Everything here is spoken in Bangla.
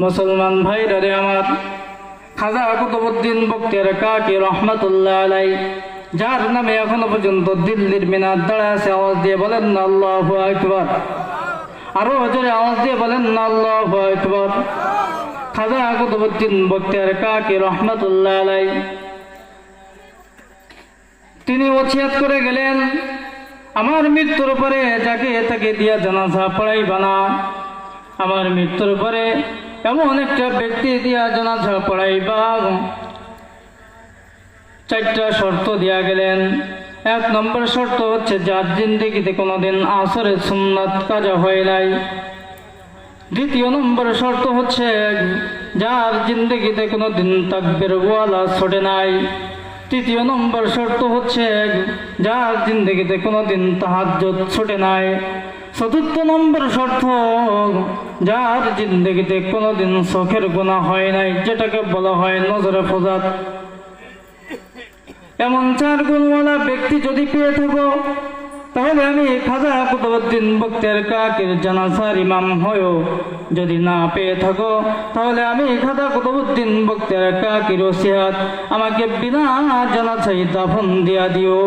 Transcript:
মুসলমান ভাইরা রে আমার, খাজা কুতুবউদ্দিন বখতিয়ার কাকি রহমাতুল্লাহ আলাই, যার নামে এখনো পর্যন্ত দিল্লির মিনার দাঁড়ায় আছে, আওয়াজ দিয়ে বলেন না আল্লাহু আকবার। আরো জোরে আওয়াজ দিয়ে বলেন না আল্লাহু আকবার। খাজা কুতুবউদ্দিন বখতিয়ার কাকি রহমাতুল্লাহ আলাই তিনি ওসিয়ত করে গেলেন, আমার মৃত্যুর পরে যাকে তাকে দিয়া জানাজা পড়াইবা না। আমার মৃত্যুর পরে এমন একটা ব্যক্তি দিয়া জানাজা পড়াইবা। 4টা শর্ত দিয়া গেলেন। 1 নম্বর শর্ত হচ্ছে যার জিন্দেগিতে কোনোদিন আসরের সুন্নাত কাজা হয় নাই। 2 নম্বর শর্ত হচ্ছে যার জিন্দেগিতে কোনোদিন তাকবীর ওয়ালা ছোটে নাই। 3 নম্বর শর্ত হচ্ছে যার জিন্দেগিতে কোনোদিন তাহাজ্জুদ ছোটে নাই। 4 নম্বর শর্ত যার জিন্দেগিতে কোনোদিন চোখের গুনাহ হয় নাই, যেটাকে বলা হয় নজরে ফজাত। এমন 4 গুণওয়ালা ব্যক্তি যদি পেয়ে থাকো, তাহলে আমি খাজা কুতুবউদ্দিন বখতিয়ার কাকির জানাজার ইমাম হয়েও যদি না পেয়ে থাকো, তাহলে আমি খাজা কুতুবউদ্দিন বখতিয়ার কাকির ওসিয়ত, আমাকে বিনা জানাজায় দাফন দিয়া দিও।